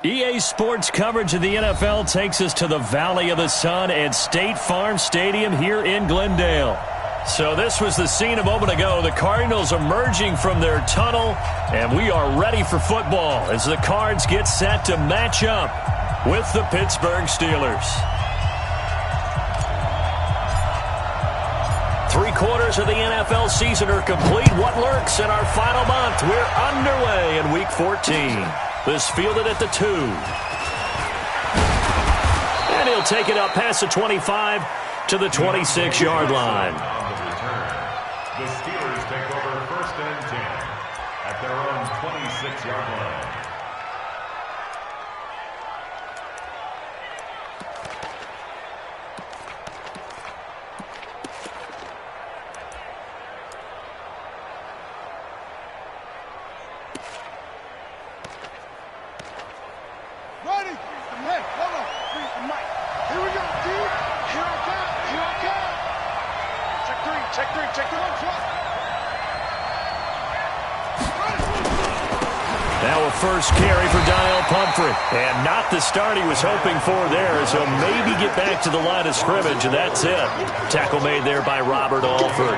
EA Sports coverage of the NFL takes us to the Valley of the Sun at State Farm Stadium here in Glendale. So this was the scene a moment ago. The Cardinals emerging from their tunnel, and we are ready for football as the Cards get set to match up with the Pittsburgh Steelers. 3/4 of the NFL season are complete. What lurks in our final month? We're underway in Week 14. This fielded at the 2. And he'll take it up past the 25 to the 26-yard line. The Steelers take over 1st and 10 at their own 26-yard line. Now a first carry for Daniel Pumphrey. And not the start he was hoping for there, as he'll maybe get back to the line of scrimmage, and that's it. Tackle made there by Robert Alford.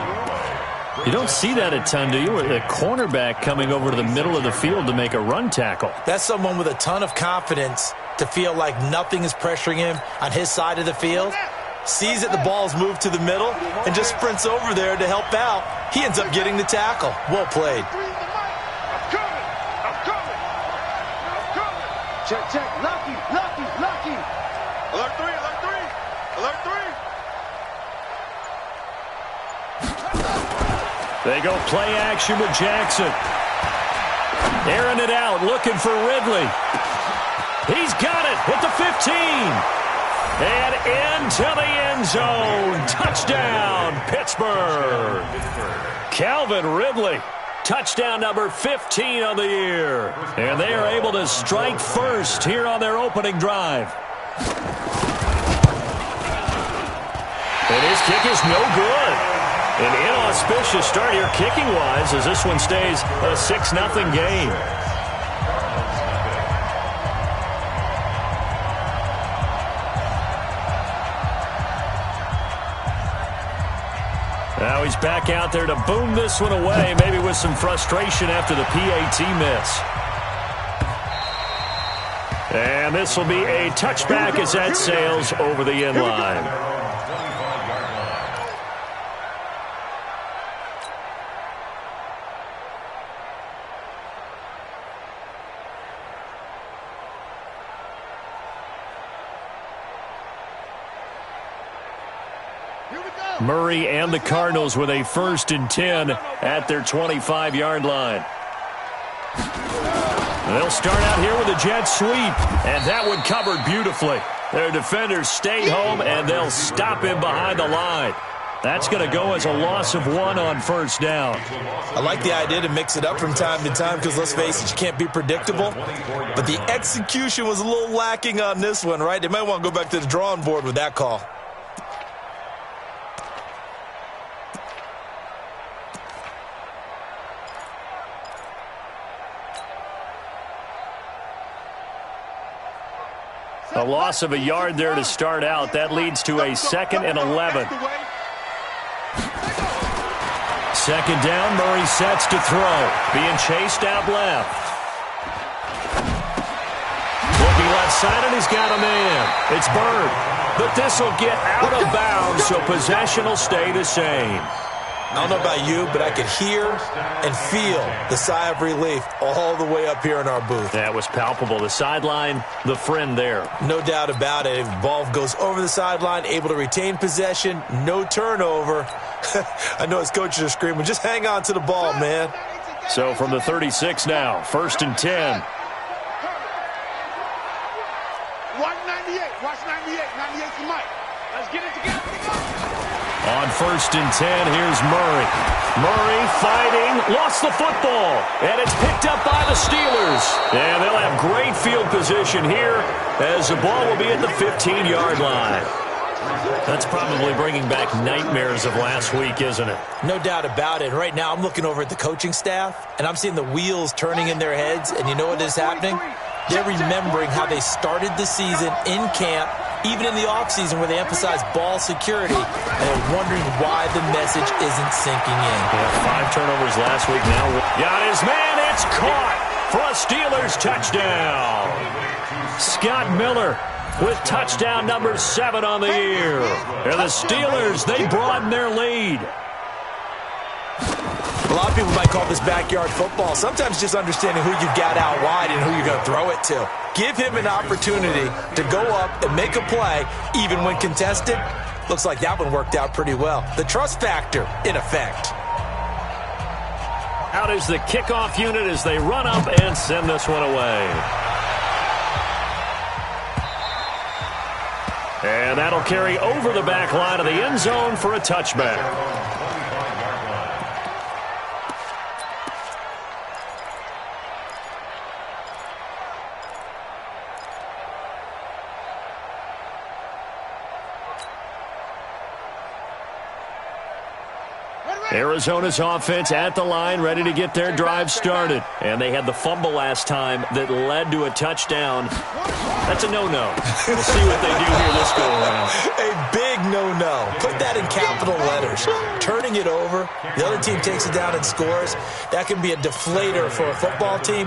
You don't see that a ton, do you? With a cornerback coming over to the middle of the field to make a run tackle. That's someone with a ton of confidence to feel like nothing is pressuring him on his side of the field. Sees that the ball's moved to the middle and just sprints over there to help out. He ends up getting the tackle. Well played. Check. Lucky. Alert 3. They go play action with Jackson. Airing it out, looking for Ridley. He's got it at the 15. And into the end zone. Touchdown, Pittsburgh. Calvin Ridley. Touchdown number 15 on the year. And they are able to strike first here on their opening drive. And his kick is no good. An inauspicious start here kicking-wise as this one stays a 6-0 game. Now he's back out there to boom this one away, maybe with some frustration after the PAT miss. And this will be a touchback as that sails over the end line. Murray and the Cardinals with a 1st and 10 at their 25-yard line. They'll start out here with a jet sweep, and that one covered beautifully. Their defenders stay home, and they'll stop him behind the line. That's going to go as a loss of 1 on 1st down. I like the idea to mix it up from time to time because, let's face it, you can't be predictable. But the execution was a little lacking on this one, right? They might want to go back to the drawing board with that call. A loss of a yard there to start out. That leads to a 2nd and 11. 2nd down, Murray sets to throw. Being chased out left. Looking left side, and he's got a man. It's Bird. But this will get out of bounds, so possession will stay the same. I don't know about you, but I could hear and feel the sigh of relief all the way up here in our booth. That was palpable. The sideline, the friend there. No doubt about it. If the ball goes over the sideline, able to retain possession, no turnover. I know his coaches are screaming, just hang on to the ball, man. So from the 36 now, 1st and 10. Watch 98. Watch 98. 98's the mic. Let's get it together. On 1st and 10, here's Murray. Murray fighting, lost the football, and it's picked up by the Steelers. And they'll have great field position here as the ball will be at the 15-yard line. That's probably bringing back nightmares of last week, isn't it? No doubt about it. Right now, I'm looking over at the coaching staff, and I'm seeing the wheels turning in their heads, and you know what is happening? they're remembering how they started the season in camp, even in the offseason where they emphasized ball security, and they're wondering why the message isn't sinking in. Yeah, 5 turnovers last week now. Got his man. It's caught for a Steelers touchdown. Scott Miller with touchdown number 7 on the year. And the Steelers, they broaden their lead. A lot of people might call this backyard football. Sometimes just understanding who you've got out wide and who you're going to throw it to. Give him an opportunity to go up and make a play, even when contested. Looks like that one worked out pretty well. The trust factor in effect. Out is the kickoff unit as they run up and send this one away. And that'll carry over the back line of the end zone for a touchback. Arizona's offense at the line, ready to get their drive started. And they had the fumble last time that led to a touchdown. That's a no-no. We'll see what they do here this go-around. A big no-no. Put that in capital letters. Turning it over, the other team takes it down and scores. That can be a deflator for a football team.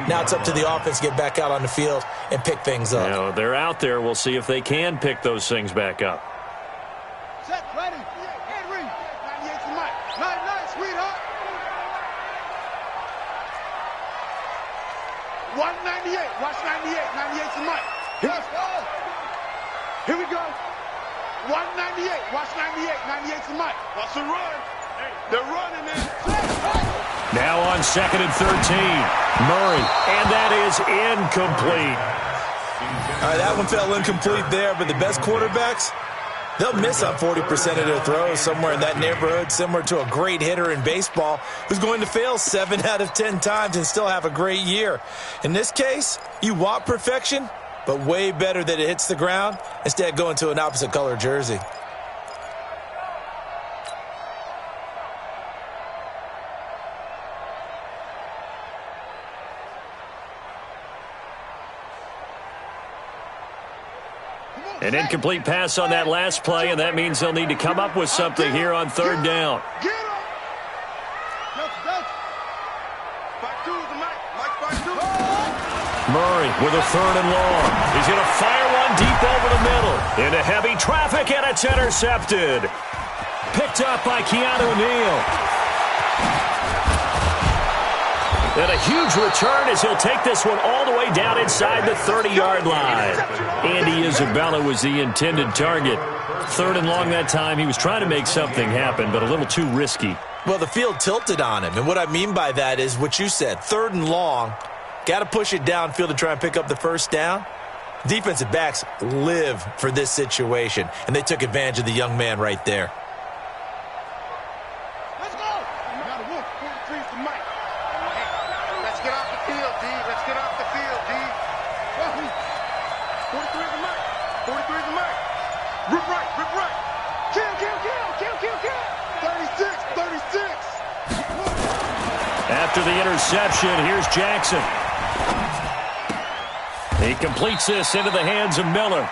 Now it's up to the offense to get back out on the field and pick things up. You know, they're out there. We'll see if they can pick those things back up. Set, ready. Henry. 98 to Mike. Night, sweetheart. 198. Watch 98. 98 to Mike. Let's go. Here we go. 198. Watch 98. 98 to Mike. Watch the run. They're running it. Now on 2nd and 13. Murray. And that is incomplete. All right, that one fell incomplete there, but the best quarterbacks, they'll miss on 40% of their throws, somewhere in that neighborhood, similar to a great hitter in baseball who's going to fail 7 out of 10 times and still have a great year. In this case, you want perfection, but way better that it hits the ground instead going to an opposite color jersey. An incomplete pass on that last play, and that means they'll need to come up with something here on 3rd down. Murray with a 3rd and long. He's going to fire one deep over the middle. Into heavy traffic, and it's intercepted. Picked up by Keanu Neal. And a huge return as he'll take this one all the way down inside the 30-yard line. Andy Isabella was the intended target. 3rd and long that time. He was trying to make something happen, but a little too risky. Well, the field tilted on him, and what I mean by that is what you said. 3rd and long, got to push it downfield to try and pick up the 1st down. Defensive backs live for this situation, and they took advantage of the young man right there. Let's go. Now the 43 to Mike. Let's get off the field, D. Let's get off the field, D. 43 to Mike. 43 to Mike. Rip right. Kill. 36. After the interception, here's Jackson. He completes this into the hands of Miller.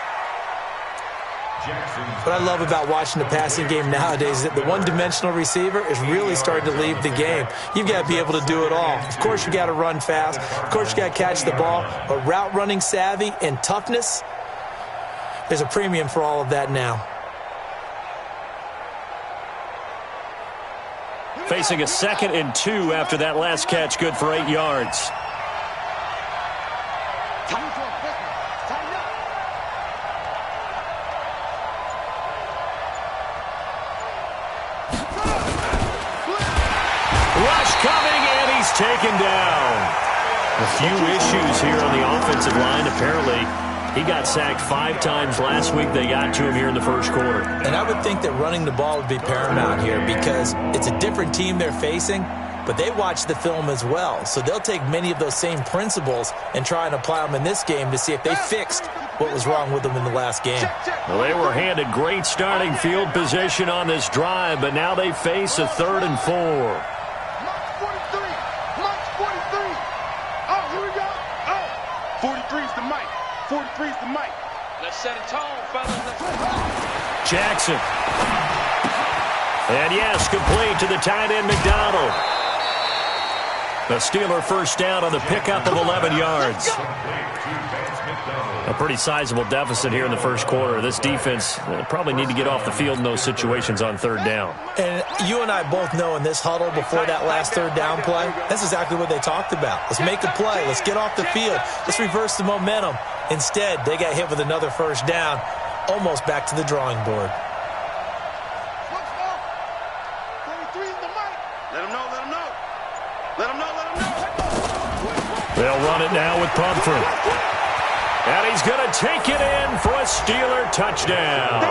What I love about watching the passing game nowadays is that the one-dimensional receiver is really starting to leave the game. You've got to be able to do it all. Of course, you got to run fast. Of course, you got to catch the ball. But route running savvy and toughness, there's a premium for all of that now. Facing a 2nd and 2 after that last catch, good for 8 yards. Rush coming, and he's taken down. A few issues here on the offensive line. Apparently, he got sacked 5 times last week. They got to him here in the 1st quarter. And I would think that running the ball would be paramount here because it's a different team they're facing, but they watch the film as well. So they'll take many of those same principles and try and apply them in this game to see if they fixed what was wrong with them in the last game. Well, they were handed great starting field position on this drive, but now they face a 3rd and 4. 43's the mic. 43's the mic. Let's set a tone, fellas. Jackson. And yes, complete to the tight end, McDonald. The Steeler first down on the pickup of 11 yards. A pretty sizable deficit here in the first quarter. This defense probably need to get off the field in those situations on third down. And you and I both know in this huddle before that last third down play, that's exactly what they talked about. Let's make a play. Let's get off the field. Let's reverse the momentum. Instead, they got hit with another first down, almost back to the drawing board. Let him know, let him know. Let him know, let him know. They'll run it now with Pumphrey. And he's going to take it in for a Steeler touchdown.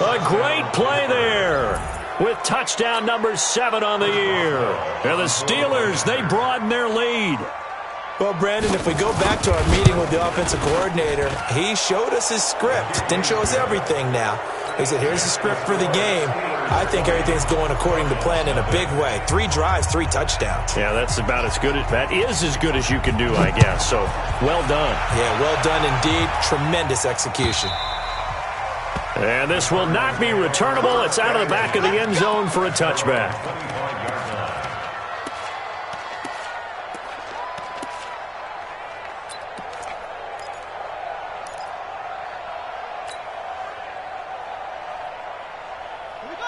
A great play there with touchdown number 7 on the year. And the Steelers, they broaden their lead. Well, Brandon, if we go back to our meeting with the offensive coordinator, he showed us his script. Didn't show us everything now. He said, here's the script for the game. I think everything's going according to plan in a big way. 3 drives, 3 touchdowns. Yeah, that's about as good. That is as good as you can do, I guess. So, well done. Yeah, well done indeed. Tremendous execution. And this will not be returnable. It's out of the back of the end zone for a touchback.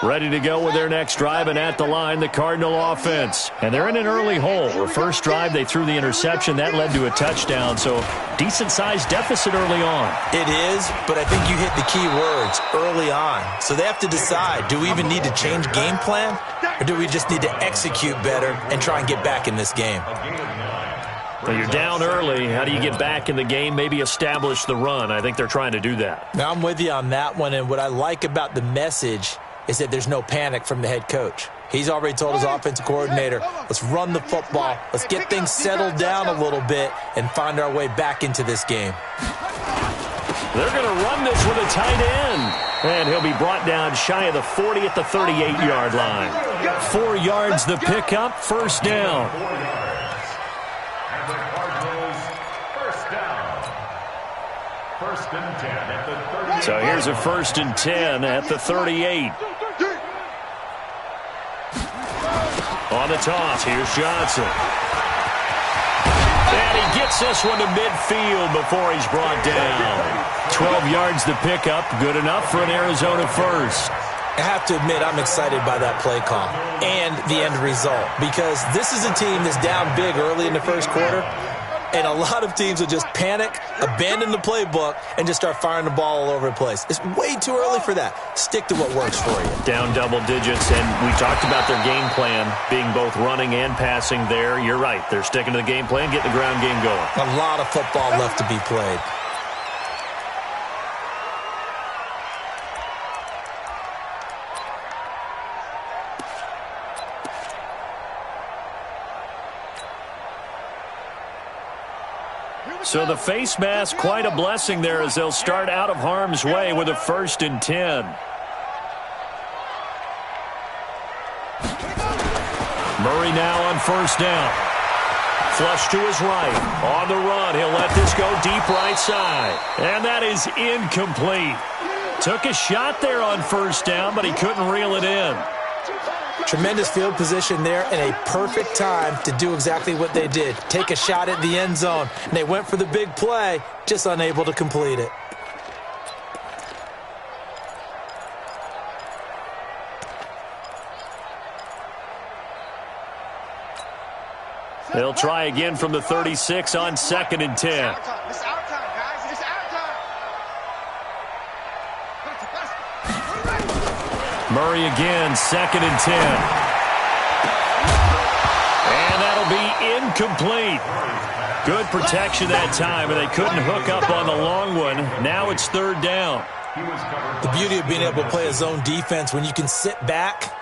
Ready to go with their next drive, and at the line, the Cardinal offense. And they're in an early hole. The first drive, they threw the interception. That led to a touchdown, so decent-sized deficit early on. It is, but I think you hit the key words, early on. So they have to decide, do we even need to change game plan, or do we just need to execute better and try and get back in this game? Well, you're down early. How do you get back in the game? Maybe establish the run. I think they're trying to do that. Now, I'm with you on that one, and what I like about the message is that there's no panic from the head coach. He's already told his offensive coordinator, let's run the football, let's get things settled down a little bit and find our way back into this game. They're going to run this with a tight end. And he'll be brought down shy of the 40 at the 38-yard line. 4 yards the pickup, first down. And the Cardinals first down. First and 10 at the 38. So here's a first and 10 at the 38. On the toss, here's Johnson. And he gets this one to midfield before he's brought down. 12 yards the pickup, good enough for an Arizona first. I have to admit, I'm excited by that play call and the end result, because this is a team that's down big early in the first quarter, and a lot of teams will just panic, abandon the playbook, and just start firing the ball all over the place. It's way too early for that. Stick to what works for you. Down double digits, and we talked about their game plan being both running and passing there. You're right. They're sticking to the game plan, getting the ground game going. A lot of football left to be played. So the face mask, quite a blessing there as they'll start out of harm's way with a first and 10. Murray now on first down. Flush to his right. On the run, he'll let this go deep right side. And that is incomplete. Took a shot there on first down, but he couldn't reel it in. Tremendous field position there and a perfect time to do exactly what they did. Take a shot at the end zone. And they went for the big play, just unable to complete it. They'll try again from the 36 on second and 10. It's our time, guys. It's our time. Murray again, second and 10. And that'll be incomplete. Good protection that time, and they couldn't hook up on the long one. Now it's third down. The beauty of being able to play a zone defense when you can sit back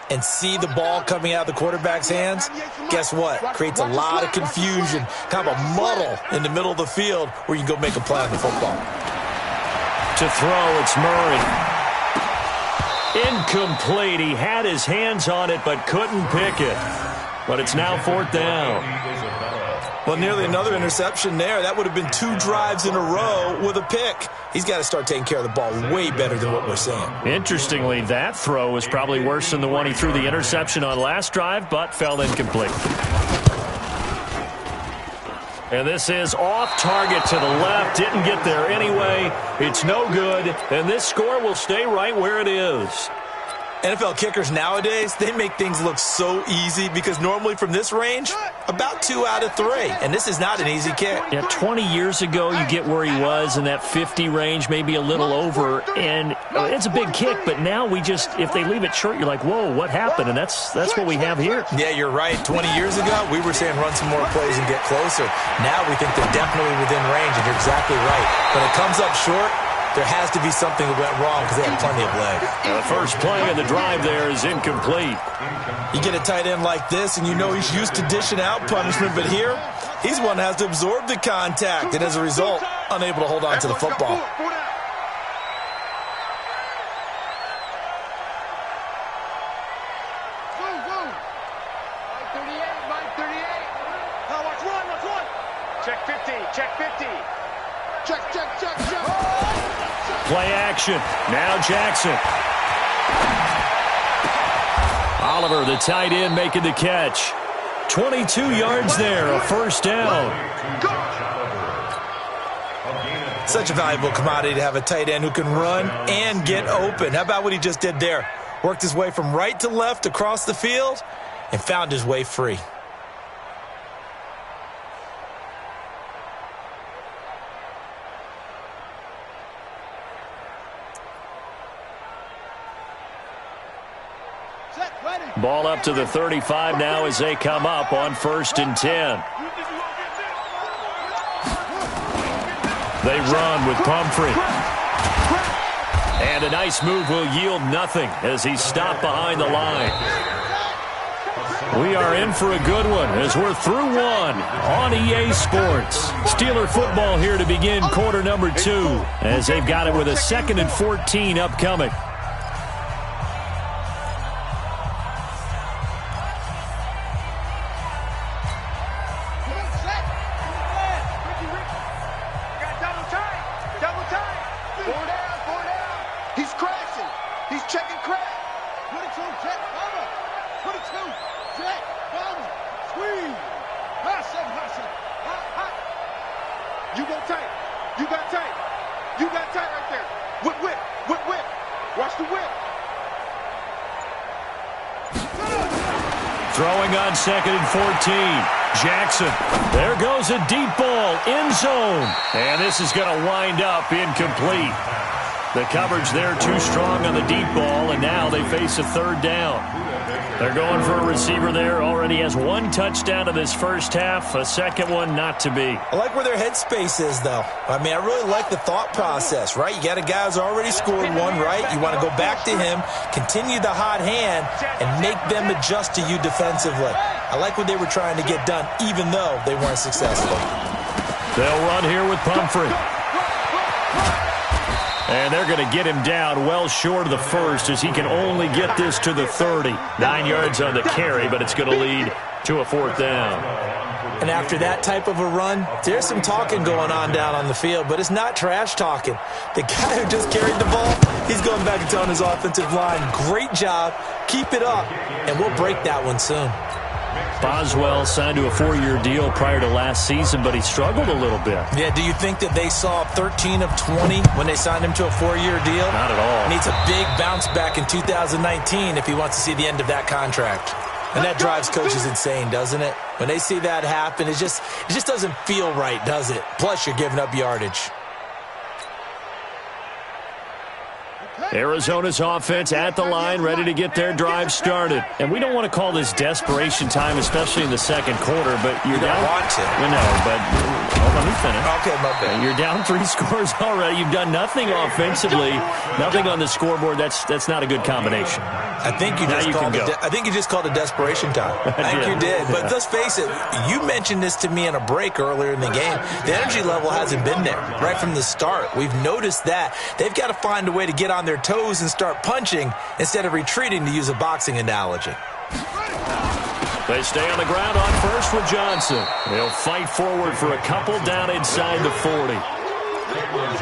and see the ball coming out of the quarterback's hands, guess what? Creates a lot of confusion, kind of a muddle in the middle of the field where you can go make a play on the football. To throw, it's Murray. Incomplete. He had his hands on it but couldn't pick it. But it's now fourth down. Well, nearly another interception there. That would have been 2 drives in a row with a pick. He's got to start taking care of the ball way better than what we're seeing. Interestingly, that throw was probably worse than the one he threw the interception on last drive, but fell incomplete. And this is off target to the left. Didn't get there anyway. It's no good, and this score will stay right where it is. NFL kickers nowadays, they make things look so easy because normally from this range, about 2 out of 3. And this is not an easy kick. Yeah, 20 years ago, you get where he was in that 50 range, maybe a little over. And it's a big kick, but now we just, if they leave it short, you're like, whoa, what happened? And that's what we have here. Yeah, you're right. 20 years ago, we were saying run some more plays and get closer. Now we think they're definitely within range, and you're exactly right. When it comes up short, there has to be something that went wrong because they have plenty of leg. The first play of the drive there is incomplete. You get a tight end like this, and you know he's used to dishing out punishment, but here, he's one that has to absorb the contact, and as a result, unable to hold on to the football. Check 50, check 50. Check. Play action. Now Jackson. Oliver, the tight end, making the catch. 22 yards there, a first down. Such a valuable commodity to have a tight end who can run and get open. How about what he just did there? Worked his way from right to left across the field and found his way free. Ball up to the 35 now as they come up on 1st and 10. They run with Pumphrey. And a nice move will yield nothing as he's stopped behind the line. We are in for a good one as we're through one on EA Sports. Steeler football here to begin quarter number 2 as they've got it with a 2nd and 14 upcoming. Throwing on 2nd and 14. Jackson. There goes a deep ball. End zone. And this is going to wind up incomplete. The coverage there too strong on the deep ball, and now they face a 3rd down. They're going for a receiver there. Already has 1 touchdown in this first half. A 2nd one not to be. I like where their headspace is, though. I mean, I really like the thought process, right? You got a guy who's already scored 1, right? You want to go back to him, continue the hot hand, and make them adjust to you defensively. I like what they were trying to get done, even though they weren't successful. They'll run here with Pumphrey. And they're going to get him down well short of the 1st as he can only get this to the 30. 9 yards on the carry, but it's going to lead to a 4th down. And after that type of a run, there's some talking going on down on the field, but it's not trash talking. The guy who just carried the ball, he's going back and telling his offensive line, great job, keep it up, and we'll break that one soon. Boswell signed to a 4-year deal prior to last season, but he struggled a little bit. Yeah, do you think that they saw 13 of 20 when they signed him to a 4-year deal? Not at all. Needs a big bounce back in 2019 if he wants to see the end of that contract. And that drives coaches insane, doesn't it? When they see that happen, it just doesn't feel right, does it? Plus, you're giving up yardage. Arizona's offense at the line, ready to get their drive started. And we don't want to call this desperation time, especially in the 2nd quarter, but you're down. You don't want to. No, but let me finish. Okay, my bad. You're down 3 scores already. You've done nothing offensively, nothing on the scoreboard. That's not a good combination. I think you just called it desperation time. I think you did. But let's face it, you mentioned this to me in a break earlier in the game. The energy level hasn't been there right from the start. We've noticed that. They've got to find a way to get on their toes and start punching instead of retreating, to use a boxing analogy. They stay on the ground on first with Johnson. They'll fight forward for a couple down inside the 40.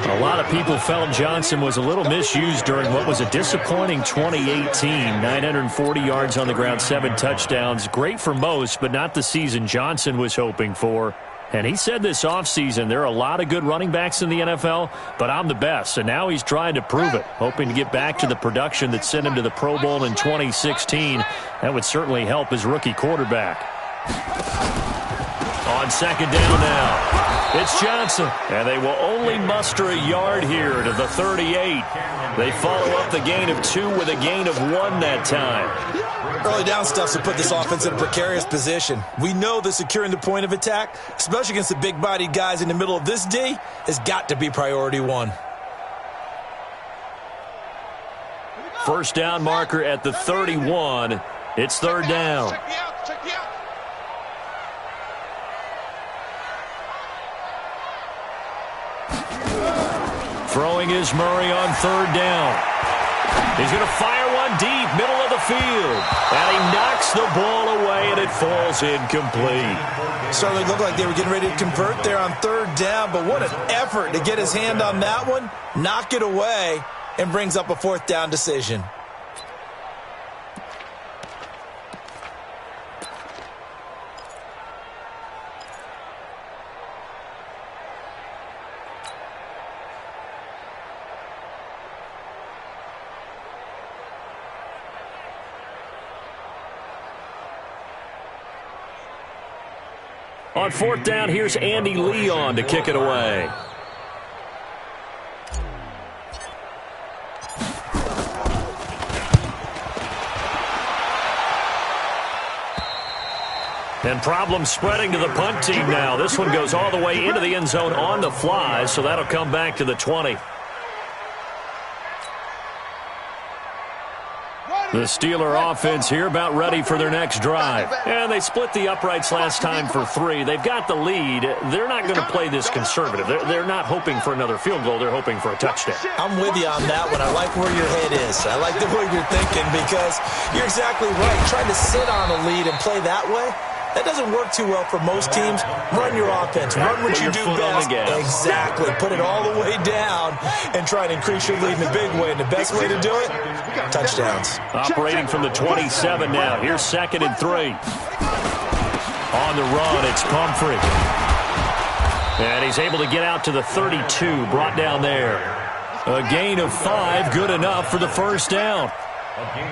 A lot of people felt Johnson was a little misused during what was a disappointing 2018. 940 yards on the ground, 7 touchdowns. Great for most, but not the season Johnson was hoping for. And he said this offseason, there are a lot of good running backs in the NFL, but I'm the best. And now he's trying to prove it, hoping to get back to the production that sent him to the Pro Bowl in 2016. That would certainly help his rookie quarterback. On second down now, it's Johnson. And they will only muster a yard here to the 38. They follow up the gain of 2 with a gain of 1 that time. Early down stuff to put this offense in a precarious position. We know that securing the point of attack, especially against the big-bodied guys in the middle of this D, has got to be priority 1. First down marker at the 31. It's third down. Check me out. Check me out. Throwing is Murray on third down. He's going to fire one deep, middle of the field. And he knocks the ball away, and it falls incomplete. Certainly looked like they were getting ready to convert there on third down, but what an effort to get his hand on that one, knock it away, and brings up a fourth down decision. On fourth down, here's Andy Leon to kick it away. And problems spreading to the punt team now. This one goes all the way into the end zone on the fly, so that'll come back to the 20. The Steeler offense here about ready for their next drive. And they split the uprights last time for 3. They've got the lead. They're not going to play this conservative. They're not hoping for another field goal. They're hoping for a touchdown. I'm with you on that one. I like where your head is. I like the way you're thinking because you're exactly right. Trying to sit on a lead and play that way, that doesn't work too well for most teams. Run your offense. Run what you do best. Exactly. Put it all the way down and try and increase your lead in a big way. And the best way to do it, touchdowns. Operating from the 27 now. Here's 2nd and 3. On the run, it's Pumphrey. And he's able to get out to the 32, brought down there. A gain of 5, good enough for the first down.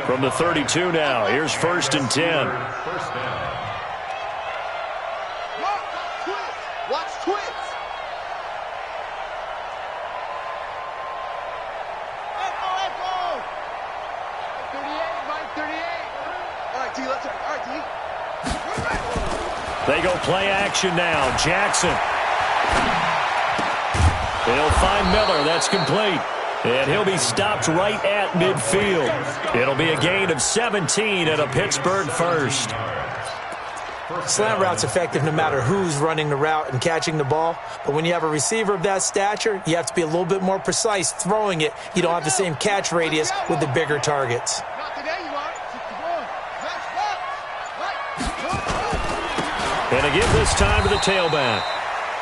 From the 32 now, here's 1st and 10. First down. Watch twins. Echo. 38, Mike, 38. All right, T, let's go. All right, T. They go play action now. Jackson. He'll find Miller. That's complete. And he'll be stopped right at midfield. It'll be a gain of 17 and a Pittsburgh first. Slant route's effective no matter who's running the route and catching the ball. But when you have a receiver of that stature, you have to be a little bit more precise throwing it. You don't have the same catch radius with the bigger targets. And a give this time to the tailback.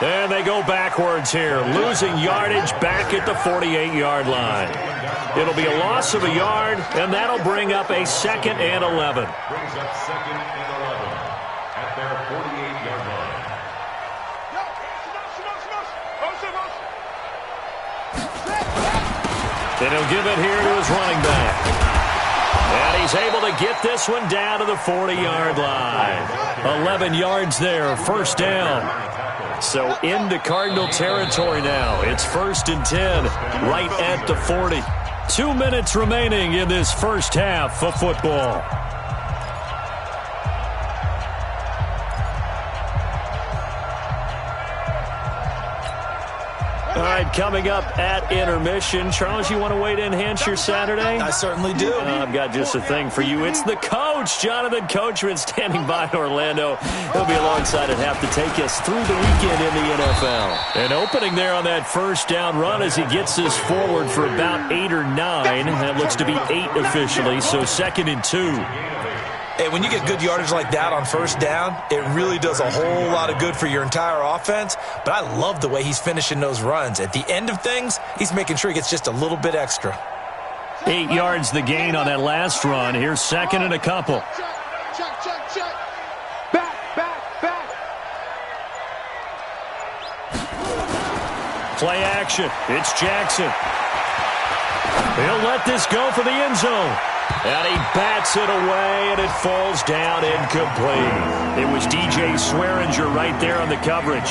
And they go backwards here, losing yardage back at the 48-yard line. It'll be a loss of a yard, and that'll bring up a 2nd and 11. Brings up 2nd and 11 at their 48-yard line. And he'll give it here to his running back. And he's able to get this one down to the 40-yard line. 11 yards there, first down. So into Cardinal territory now. It's 1st and 10, right at the 40. 2 minutes remaining in this first half of football. All right, coming up at intermission. Charles, you want to wait to enhance your Saturday? I certainly do. I've got just a thing for you. It's the coach, Jonathan Coachman, standing by in Orlando. He'll be alongside at half to take us through the weekend in the NFL. And opening there on that first down run as he gets us forward for about 8 or 9. That looks to be 8 officially, so 2nd and 2. And when you get good yardage like that on first down, it really does a whole lot of good for your entire offense. But I love the way he's finishing those runs. At the end of things, he's making sure he gets just a little bit extra. 8 yards the gain on that last run. Here's second and a couple. Check. Back. Play action. It's Jackson. He'll let this go for the end zone. And he bats it away, and it falls down incomplete. It was DJ Swearinger right there on the coverage.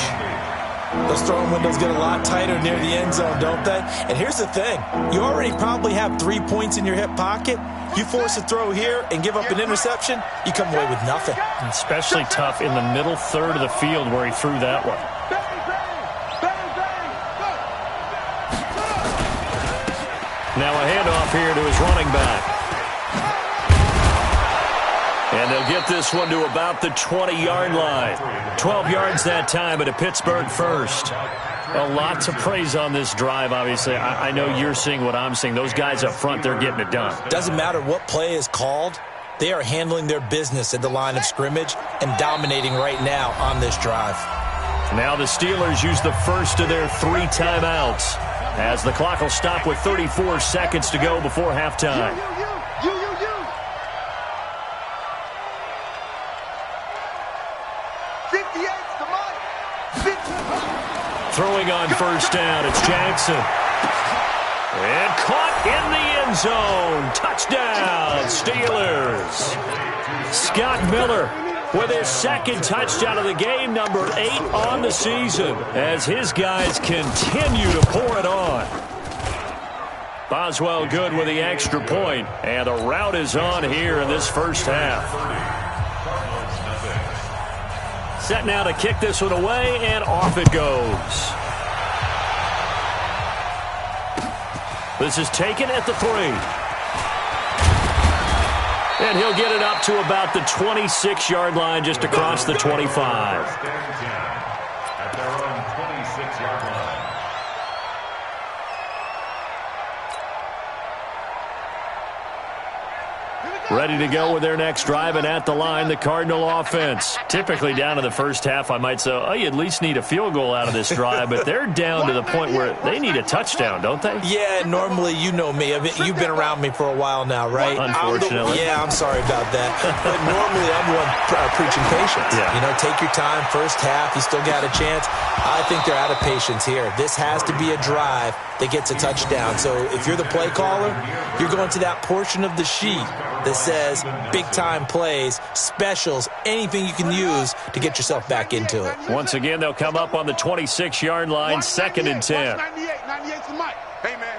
Those throwing windows get a lot tighter near the end zone, don't they? And here's the thing. You already probably have 3 points in your hip pocket. You force a throw here and give up an interception, you come away with nothing. Especially tough in the middle third of the field where he threw that one. Now a handoff here to his running back. And they'll get this one to about the 20-yard line. 12 yards that time, but a Pittsburgh first. A lot to praise on this drive, obviously. I know you're seeing what I'm seeing. Those guys up front, they're getting it done. Doesn't matter what play is called. They are handling their business at the line of scrimmage and dominating right now on this drive. Now the Steelers use the first of their 3 timeouts, as the clock will stop with 34 seconds to go before halftime. Throwing on first down, it's Jackson. And caught in the end zone. Touchdown, Steelers. Scott Miller with his second touchdown of the game, number 8 on the season, as his guys continue to pour it on. Boswell good with the extra point, and the route is on here in this first half. Set now to kick this one away, and off it goes. This is taken at the 3. And he'll get it up to about the 26-yard line, just across the 25. At their own 26-yard line. Ready to go with their next drive, and at the line, the Cardinal offense. Typically down in the first half, I might say, oh, you at least need a field goal out of this drive, but they're down to the point where they need a touchdown, don't they? Yeah, normally, you know me. I mean, you've been around me for a while now, right? Unfortunately. I'm sorry about that. But normally, I'm the one preaching patience. Yeah. You know, take your time. First half, you still got a chance. I think they're out of patience here. This has to be a drive that gets a touchdown. So if you're the play caller, you're going to that portion of the sheet that says big-time plays, specials, anything you can use to get yourself back into it. Once again, they'll come up on the 26-yard line, 2nd and 10. 98's the mic. Hey, man,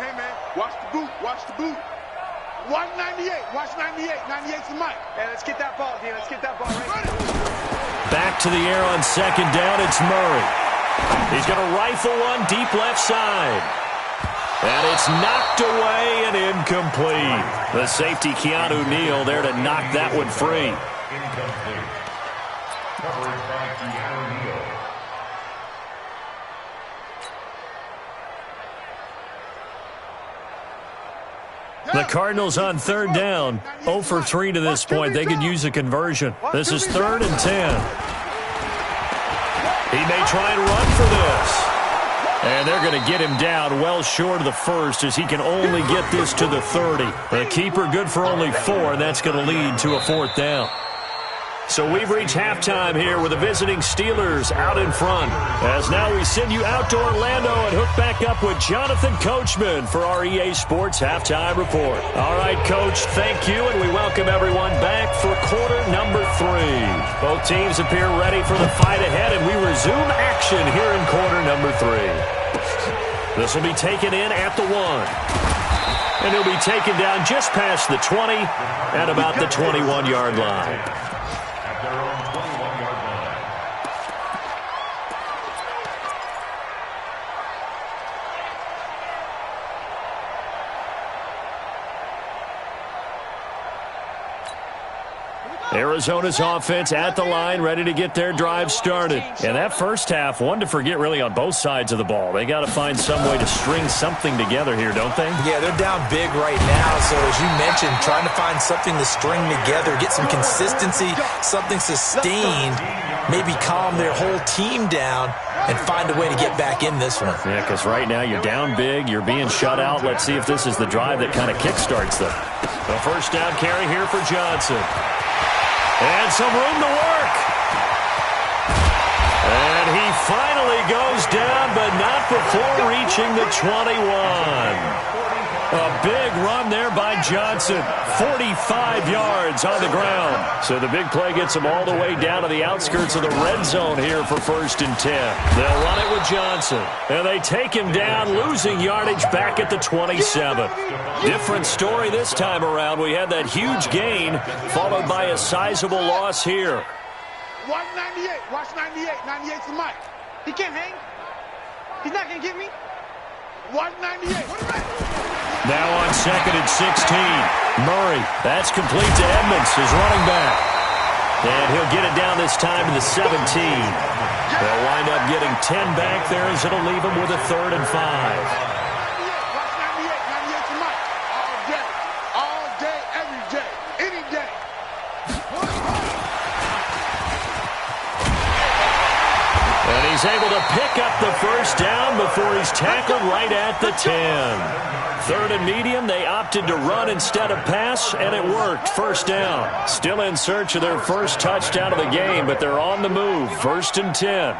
watch the boot. Watch 98, watch 98, 98's the mic. Hey, let's get that ball, D. Let's get that ball right now. Back to the air on 2nd down, it's Murray. He's going to rifle one deep left side. And it's knocked away and incomplete. The safety, Keanu Neal, there to knock that one free. Incomplete. Covered by Keanu Neal. The Cardinals on 3rd down. 0 for 3 to this point. They could use a conversion. This is 3rd and 10. He may try and run for this. And they're going to get him down well short of the first, as he can only get this to the 30. The keeper good for only 4, and that's going to lead to a 4th down. So we've reached halftime here with the visiting Steelers out in front. As now we send you out to Orlando and hook back up with Jonathan Coachman for our EA Sports Halftime Report. All right, Coach, thank you, and we welcome everyone back for quarter number 3. Both teams appear ready for the fight ahead, and we resume action here in quarter number 3. This will be taken in at the 1. And he'll be taken down just past the 20 at about the 21-yard line. Their own 21-yard line. Arizona's offense at the line, ready to get their drive started. And that first half, one to forget really on both sides of the ball. They got to find some way to string something together here, don't they? Yeah, they're down big right now. So as you mentioned, trying to find something to string together, get some consistency, something sustained, maybe calm their whole team down and find a way to get back in this one. Yeah, because right now you're down big, you're being shut out. Let's see if this is the drive that kind of kickstarts them. The first down carry here for Johnson. And some room to work. And he finally goes down, but not before reaching the 21. A big run there by Johnson. 45 yards on the ground. So the big play gets him all the way down to the outskirts of the red zone here for 1st and 10. They'll run it with Johnson. And they take him down, losing yardage back at the 27. Different story this time around. We had that huge gain, followed by a sizable loss here. Watch 98. Watch 98. 98's the mic. He can't hang. He's not going to get me. Watch 98. Now on 2nd and 16. Murray. That's complete to Edmonds, his running back. And he'll get it down this time to the 17. They'll wind up getting 10 back there as it'll leave him with a 3rd and 5. Watch 98. 98's the mic. All day. All day, every day. Any day. And he's able to pick up the first down before he's tackled right at the 10. 3rd and medium, they opted to run instead of pass, and it worked. 1st down. Still in search of their first touchdown of the game, but they're on the move. 1st and 10.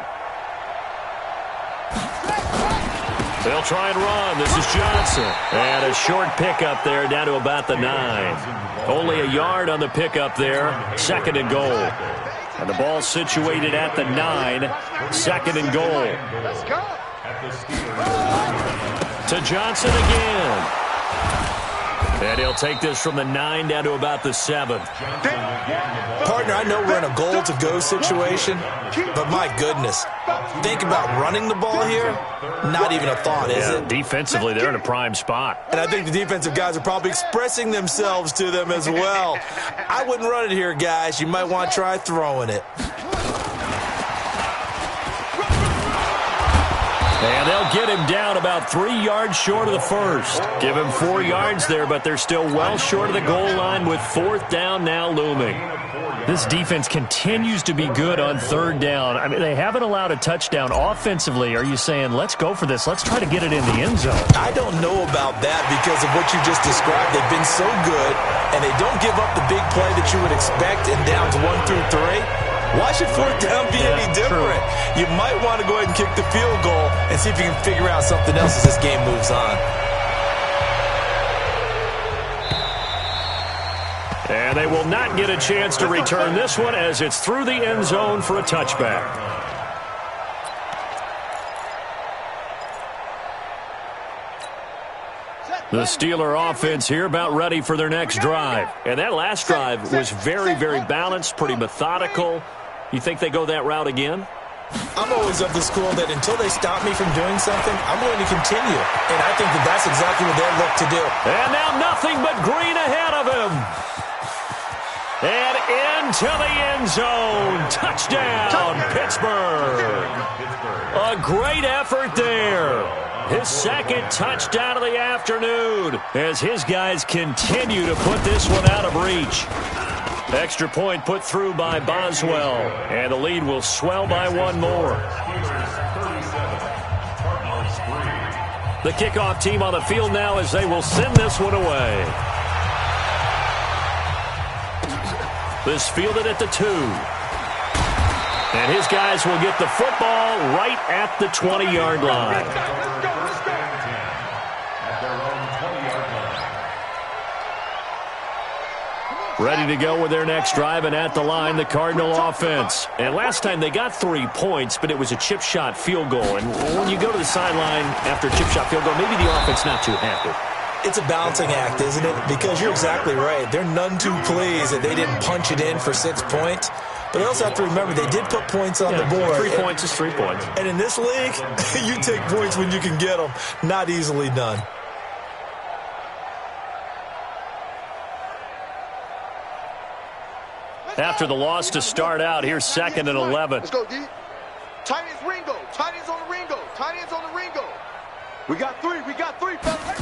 They'll try and run. This is Johnson. And a short pickup there down to about the 9. Only a yard on the pickup there. 2nd and goal. And the ball situated at the 9. 2nd and goal. Let's go. To Johnson again. And he'll take this from the 9 down to about the 7. Partner, I know we're in a goal-to-go situation, but my goodness, think about running the ball here. Not even a thought, is it? Defensively, they're in a prime spot. And I think the defensive guys are probably expressing themselves to them as well. I wouldn't run it here, guys. You might want to try throwing it. And they'll get him down about 3 yards short of the first. Give him 4 yards there, but they're still well short of the goal line with 4th down now looming. This defense continues to be good on 3rd down. I mean, they haven't allowed a touchdown offensively. Are you saying, let's go for this? Let's try to get it in the end zone. I don't know about that because of what you just described. They've been so good, and they don't give up the big play that you would expect in downs 1 through 3. Why should 4th down be any different? True. You might want to go ahead and kick the field goal and see if you can figure out something else as this game moves on. And they will not get a chance to return this one as it's through the end zone for a touchback. The Steeler offense here about ready for their next drive. And that last drive was very, very balanced, pretty methodical. You think they go that route again? I'm always of the school that until they stop me from doing something, I'm going to continue. And I think that that's exactly what they'll look to do. And now nothing but green ahead of him. And into the end zone. Touchdown, Pittsburgh. A great effort there. His 2nd touchdown of the afternoon as his guys continue to put this one out of reach. Extra point put through by Boswell, and the lead will swell by 1 more. The kickoff team on the field now as they will send this one away. This fielded at the 2. And his guys will get the football right at the 20-yard line. Ready to go with their next drive, and at the line, the Cardinal offense. And last time they got 3 points, but it was a chip shot field goal. And when you go to the sideline after a chip shot field goal, maybe the offense not too happy. It's a balancing act, isn't it? Because you're exactly right. They're none too pleased that they didn't punch it in for 6 points. But you also have to remember, they did put points on the board. 3 points is 3 points. And in this league, you take points when you can get them. Not easily done. after the loss to start out. Here's 2nd and 11. Let's go, D. Tight ends Ringo. Tight ends on the Ringo. Tight ends on the Ringo. We got three, fellas.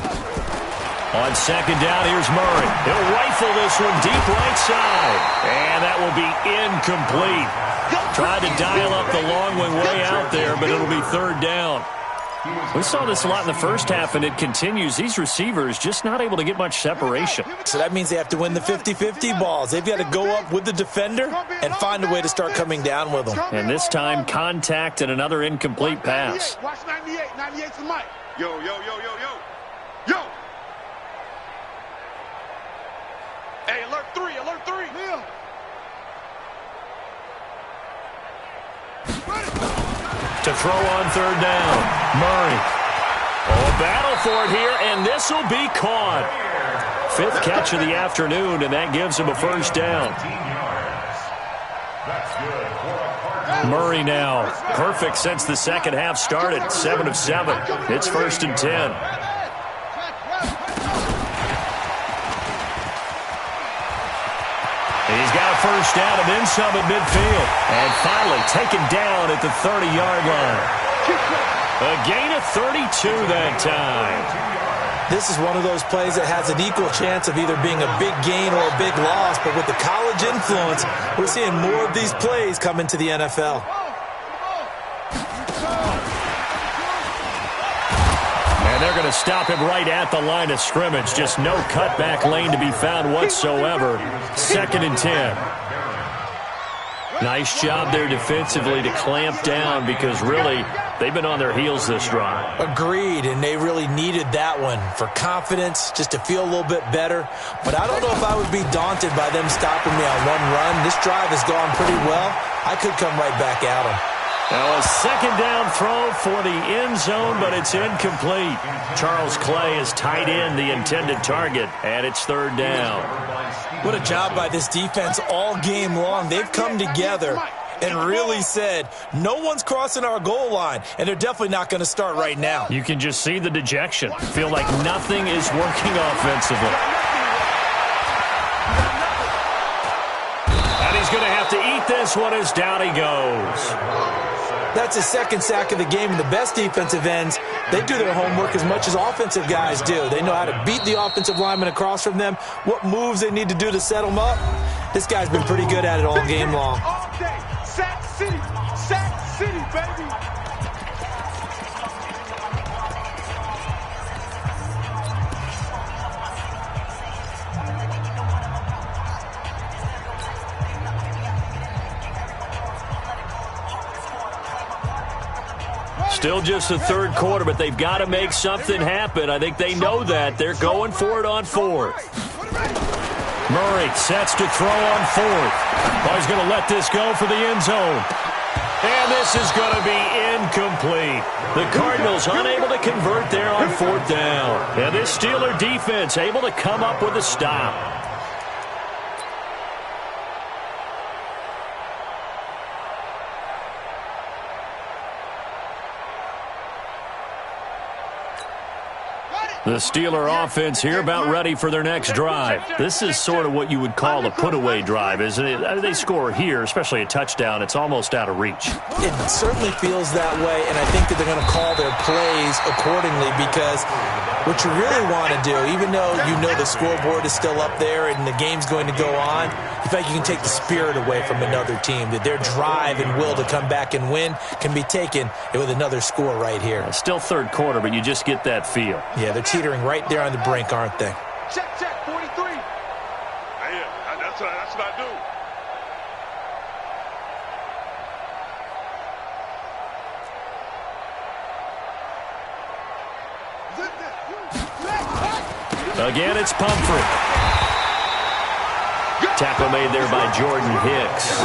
On 2nd down, here's Murray. He'll rifle this one deep right side. And that will be incomplete. Tried to dial up the long one way out there, but it'll be 3rd down. We saw this a lot in the first half, and it continues. These receivers just not able to get much separation. So that means they have to win the 50-50 balls. They've got to go up with the defender and find a way to start coming down with them. And this time, contact and another incomplete pass. Watch 98. 98's the mic. Yo. Hey, alert 3. Yeah. To throw on 3rd down, Murray. Oh, a battle for it here, and this will be caught. 5th catch of the afternoon, and that gives him a 1st down. Murray now, perfect since the second half started, 7 of 7. It's 1st and 10. He's got a 1st down and then some at midfield. And finally taken down at the 30-yard line. A gain of 32 that time. This is one of those plays that has an equal chance of either being a big gain or a big loss. But with the college influence, we're seeing more of these plays come into the NFL. And they're going to stop him right at the line of scrimmage. Just no cutback lane to be found whatsoever. 2nd and 10. Nice job there defensively to clamp down because really they've been on their heels this drive. Agreed, and they really needed that one for confidence, just to feel a little bit better. But I don't know if I would be daunted by them stopping me on one run. This drive has gone pretty well. I could come right back at them. Now a 2nd down throw for the end zone, but it's incomplete. Charles Clay has tied in the intended target, and it's 3rd down. What a job by this defense all game long. They've come together and really said, no one's crossing our goal line, and they're definitely not going to start right now. You can just see the dejection. Feel like nothing is working offensively. And he's going to have to eat this one as down he goes. That's his 2nd sack of the game, and the best defensive ends, they do their homework as much as offensive guys do. They know how to beat the offensive lineman across from them, what moves they need to do to set them up. This guy's been pretty good at it all game long. All day. Sack City, baby. Still just the 3rd quarter, but they've got to make something happen. I think they know that. They're going for it on 4th. Murray sets to throw on 4th. Oh, he's going to let this go for the end zone. And this is going to be incomplete. The Cardinals unable to convert there on 4th down. And this Steeler defense able to come up with a stop. The Steeler offense here about ready for their next drive. This is sort of what you would call a put-away drive, isn't it? They score here, especially a touchdown. It's almost out of reach. It certainly feels that way, and I think that they're going to call their plays accordingly because what you really want to do, even though you know the scoreboard is still up there and the game's going to go on, you feel like you can take the spirit away from another team, that their drive and will to come back and win can be taken with another score right here. Still 3rd quarter, but you just get that feel. Yeah, they're teetering right there on the brink, aren't they? Check, 43. Yeah, that's what I do. Again, it's Pumphrey. Tackle made there by Jordan Hicks.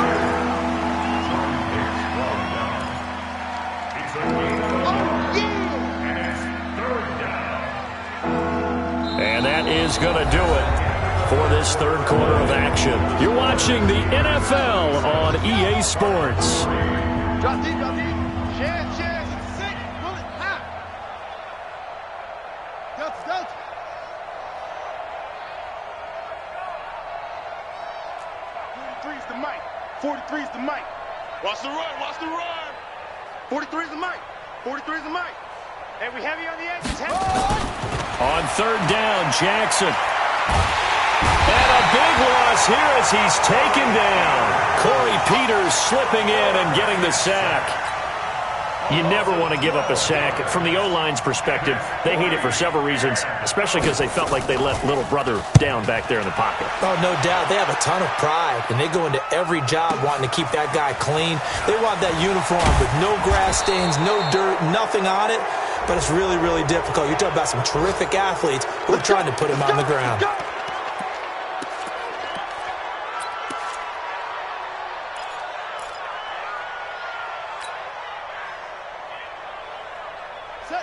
And that is going to do it for this 3rd quarter of action. You're watching the NFL on EA Sports. Drop deep. Share. Sick. Bullet. Hot. Delta. 43's the mic. 43 is the mic. Watch the run, watch the run. 43 is the mic. 43 is the mic. Hey, we heavy on the edge. It's heavy. On third down, Jackson. And a big loss here as he's taken down. Corey Peters slipping in and getting the sack. You never want to give up a sack. From the O-line's perspective, they hate it for several reasons, especially because they felt like they let little brother down back there in the pocket. Oh, no doubt. They have a ton of pride, and they go into every job wanting to keep that guy clean. They want that uniform with no grass stains, no dirt, nothing on it, but it's really, really difficult. You're talking about some terrific athletes who are trying to put him on the ground.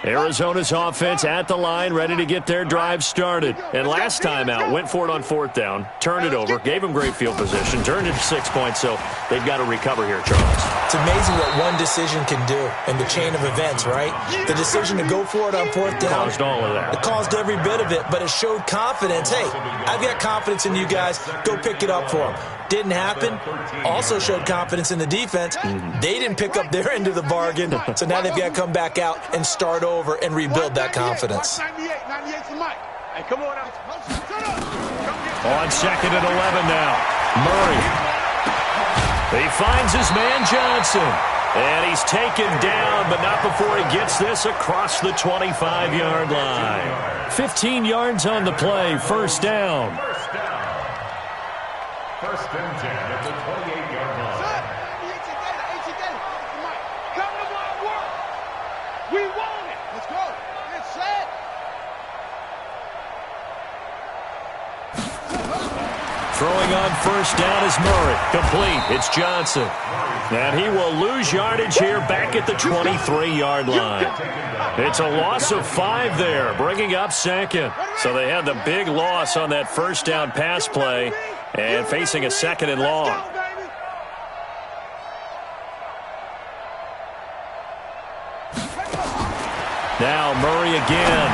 Arizona's offense at the line, ready to get their drive started. And last time out, went for it on fourth down, turned it over, gave them great field position, turned it to 6 points, so they've got to recover here, Charles. It's amazing what one decision can do in the chain of events, right? The decision to go for it on fourth down. Caused all of that. It caused every bit of it, but it showed confidence. Hey, I've got confidence in you guys. Go pick it up for them. Didn't happen. Also showed confidence in the defense. They didn't pick up their end of the bargain, so now they've got to come back out and start over and rebuild that confidence. 98's the mic. Hey, come on out. On second and 11 now. Murray. He finds his man Johnson. And he's taken down, but not before he gets this across the 25-yard line. 15 yards on the play. First down. First and 10 at the 28-yard line. Come to my work. We want it. Let's go. Get set. Throwing on first down is Murray. Complete. It's Johnson. And he will lose yardage here back at the 23-yard line. It's a loss of 5 there, bringing up second. So they had the big loss on that first down pass play and facing a second and long. Now Murray again.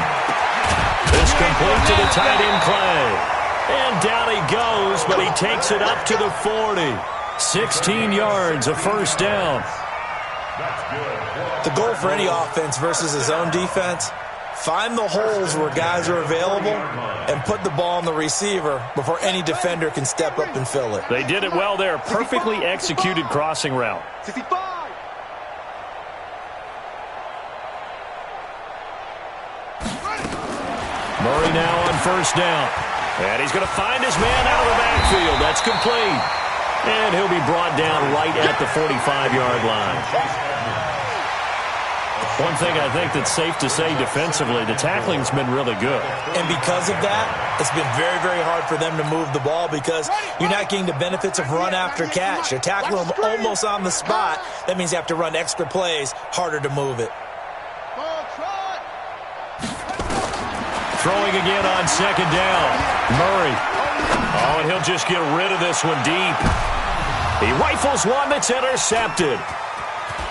This complete to the tight end Clay. And down he goes, but he takes it up to the 40. 16 yards, a first down. The goal for any offense versus his own defense, find the holes where guys are available and put the ball on the receiver before any defender can step up and fill it. They did it well there. Perfectly executed crossing route. 65. Murray now on first down. And he's going to find his man out of the backfield. That's complete. And he'll be brought down right at the 45-yard line. One thing I think that's safe to say defensively, the tackling's been really good. And because of that, it's been very, very hard for them to move the ball because you're not getting the benefits of run after catch. You're tackling them almost on the spot. That means you have to run extra plays, harder to move it. Throwing again on second down. Murray. Oh, and he'll just get rid of this one deep. He rifles one that's intercepted.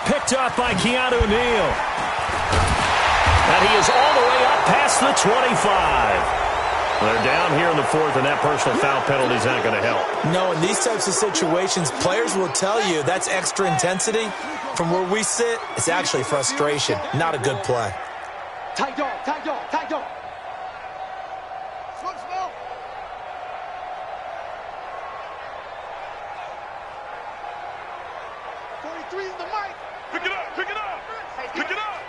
Picked up by Keanu Neal. And he is all the way up past the 25. They're down here in the fourth, and that personal foul penalty is not going to help. No, in these types of situations, players will tell you that's extra intensity. From where we sit, it's actually frustration, not a good play. Tight dog, tight dog, tight dog. 43 is the mic. Pick it up, pick it up. Pick it up.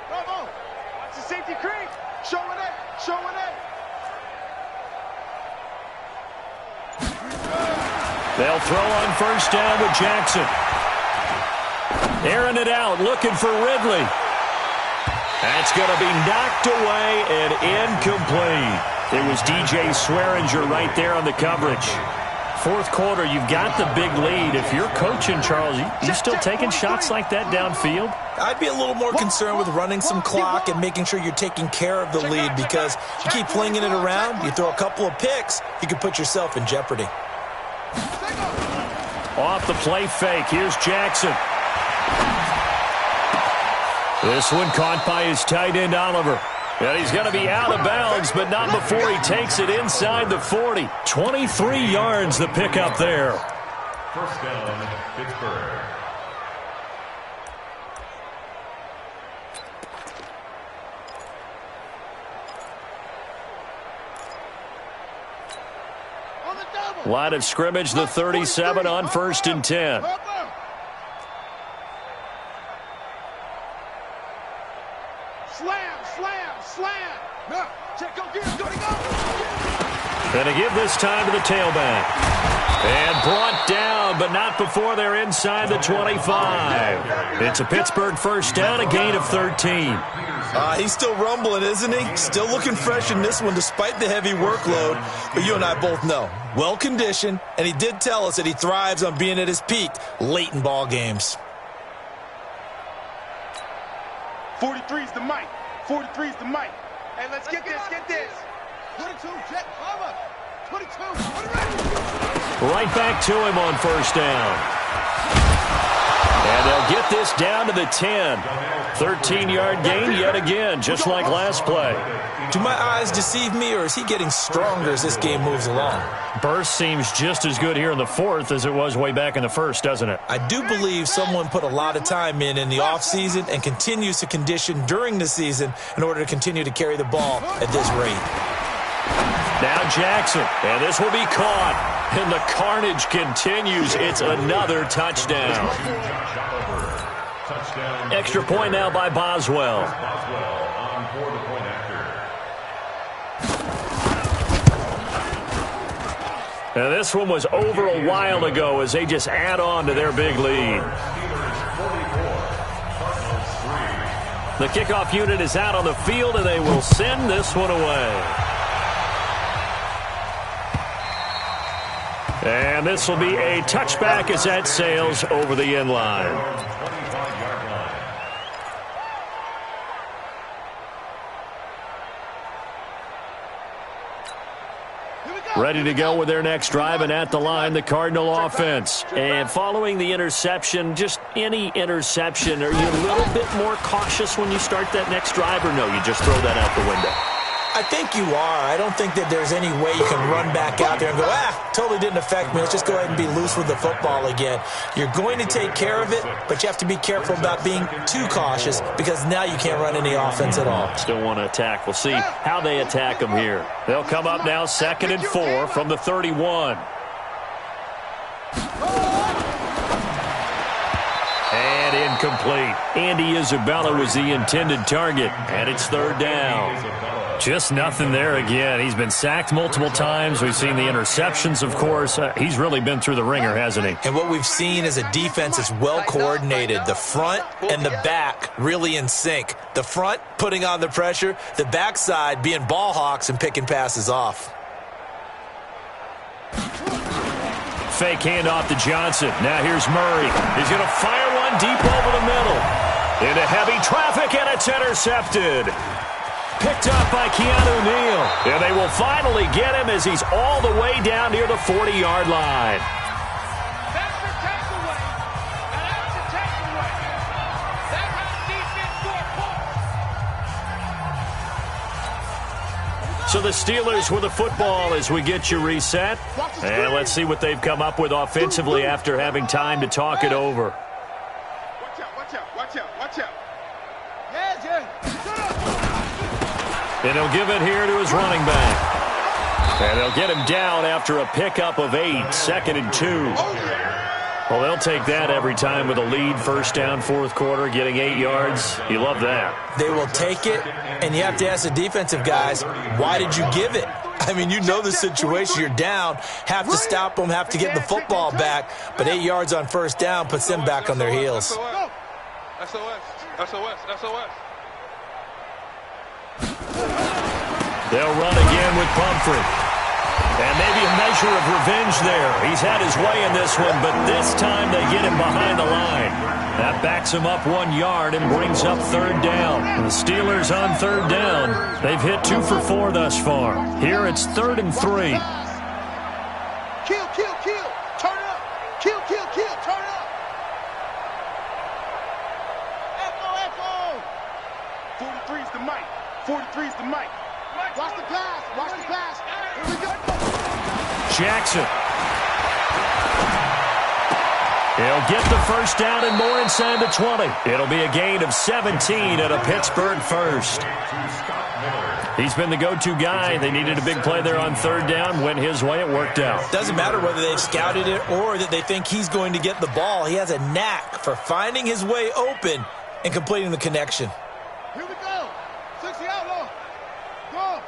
Come on. Watch the safety creep. Show it in, show it in. They'll throw on first down with Jackson. Airing it out, looking for Ridley. That's going to be knocked away and incomplete. It was DJ Swearinger right there on the coverage. Fourth quarter, you've got the big lead. If you're coaching, Charles, you still taking shots like that downfield? I'd be a little more concerned with running some clock and making sure you're taking care of the lead because you keep flinging it around, you throw a couple of picks, you can put yourself in jeopardy. Off the play fake, here's Jackson. This one caught by his tight end, Oliver. And he's going to be out of bounds, but not before he takes it inside the 40. 23 yards the pickup there. First down, Pittsburgh. Line of scrimmage, the 37 on 1st and 10. Slam. Check, go, get it, go. Going to give this time to the tailback. And brought down, but not before they're inside the 25. It's a Pittsburgh first down, a gain of 13. He's still rumbling, isn't he? Still looking fresh in this one despite the heavy workload. But you and I both know, well-conditioned, and he did tell us that he thrives on being at his peak late in ball games. 43's the mic. 43's the mic. Hey, let's get this. 22, jet, cover. 22, put it ready. Right back to him on first down. And they'll get this down to the 10. 13-yard gain yet again, just like last play. Do my eyes deceive me, or is he getting stronger as this game moves along? Burst seems just as good here in the 4th as it was way back in the 1st, doesn't it? I do believe someone put a lot of time in the offseason and continues to condition during the season in order to continue to carry the ball at this rate. Now Jackson, and this will be caught. And the carnage continues. It's another touchdown. Extra point now by Boswell. On for the point after. And this one was over a while ago as they just add on to their big lead. The kickoff unit is out on the field, and they will send this one away. And this will be a touchback as that sails over the end line. Ready to go with their next drive, and at the line, the Cardinal offense. And following the interception, just any interception, are you a little bit more cautious when you start that next drive, or no, you just throw that out the window? I think you are. I don't think that there's any way you can run back out there and go, totally didn't affect me. Let's just go ahead and be loose with the football again. You're going to take care of it, but you have to be careful about being too cautious because now you can't run any offense at all. Still want to attack. We'll see how they attack them here. They'll come up now 2nd and 4 from the 31. And incomplete. Andy Isabella was the intended target, and it's 3rd down. Just nothing there again. He's been sacked multiple times. We've seen the interceptions, of course. He's really been through the ringer, hasn't he? And what we've seen is a defense that's well coordinated. The front and the back really in sync. The front putting on the pressure, the backside being ball hawks and picking passes off. Fake handoff to Johnson. Now here's Murray. He's going to fire one deep over the middle. Into heavy traffic, and it's intercepted. Picked up by Keanu Neal. And they will finally get him as he's all the way down near the 40-yard line. That's the takeaway. And that's the takeaway. That's how defense scored points. So the Steelers with the football as we get you reset. And let's see what they've come up with offensively after having time to talk it over. Watch out. Yeah. And he'll give it here to his running back. And they'll get him down after a pickup of 8, 2nd and 2. Well, they'll take that every time with a lead, first down, 4th quarter, getting 8 yards. You love that. They will take it, and you have to ask the defensive guys, why did you give it? I mean, you know the situation. You're down, have to stop them, have to get the football back. But 8 yards on first down puts them back on their heels. SOS. They'll run again with Pumphrey. And maybe a measure of revenge there. He's had his way in this one, but this time they get him behind the line. That backs him up 1 yard and brings up 3rd down. The Steelers on 3rd down. They've hit 2 for 4 thus far. Here it's 3rd and 3. Kill. Turn up. Kill. Turn up. Echo. 43's the mic. 43's the mic. Watch the pass. Here we go. Jackson. He'll get the first down and more inside the 20. It'll be a gain of 17 at a Pittsburgh first. He's been the go-to guy. They needed a big play there on third down. Went his way. It worked out. Doesn't matter whether they've scouted it or that they think he's going to get the ball. He has a knack for finding his way open and completing the connection. Here we go. 60 outlaw. Go.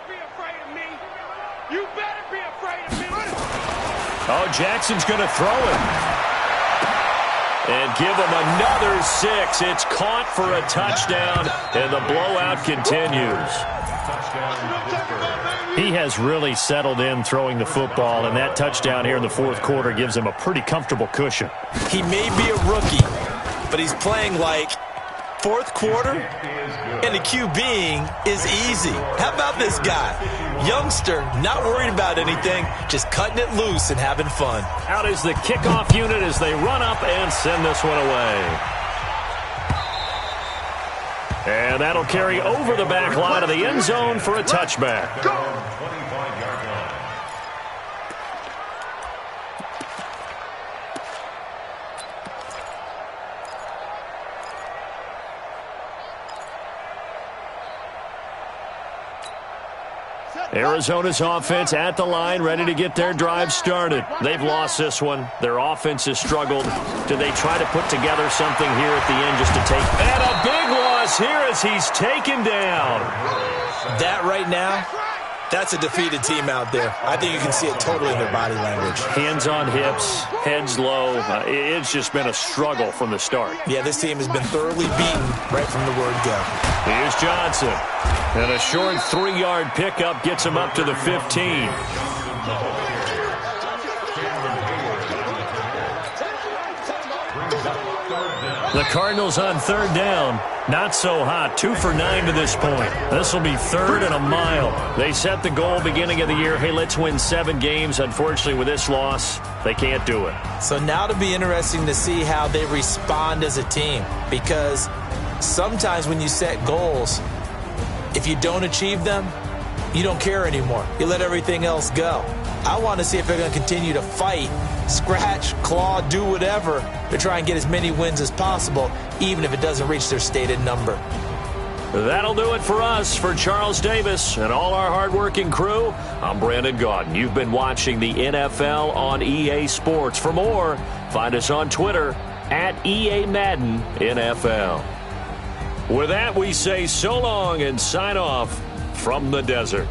Be afraid of me. You better be afraid of me. Oh, Jackson's going to throw it. And give him another 6. It's caught for a touchdown, and the blowout continues. He has really settled in throwing the football, and that touchdown here in the fourth quarter gives him a pretty comfortable cushion. He may be a rookie, but he's playing like fourth quarter, and the QBing is easy. How about this guy? Youngster, not worried about anything, just cutting it loose and having fun. Out is the kickoff unit as they run up and send this one away. And that'll carry over the back line of the end zone for a touchback. Go! 25-yard line. Arizona's offense at the line, ready to get their drive started. They've lost this one. Their offense has struggled. Do they try to put together something here at the end just to take? And a big loss here as he's taken down. That right now, that's a defeated team out there. I think you can see it totally in their body language. Hands on hips, heads low. It's just been a struggle from the start. Yeah, this team has been thoroughly beaten right from the word go. Here's Johnson. And a short 3-yard pickup gets him up to the 15. The Cardinals on third down. Not so hot. 2 for 9 to this point. This will be 3rd and a mile. They set the goal beginning of the year. Hey, let's win 7 games. Unfortunately, with this loss, they can't do it. So now it'll be interesting to see how they respond as a team. Because sometimes when you set goals, if you don't achieve them, you don't care anymore. You let everything else go. I want to see if they're going to continue to fight, scratch, claw, do whatever to try and get as many wins as possible, even if it doesn't reach their stated number. That'll do it for us. For Charles Davis and all our hardworking crew, I'm Brandon Gaudin. You've been watching the NFL on EA Sports. For more, find us on Twitter at EA Madden NFL. With that, we say so long and sign off from the desert.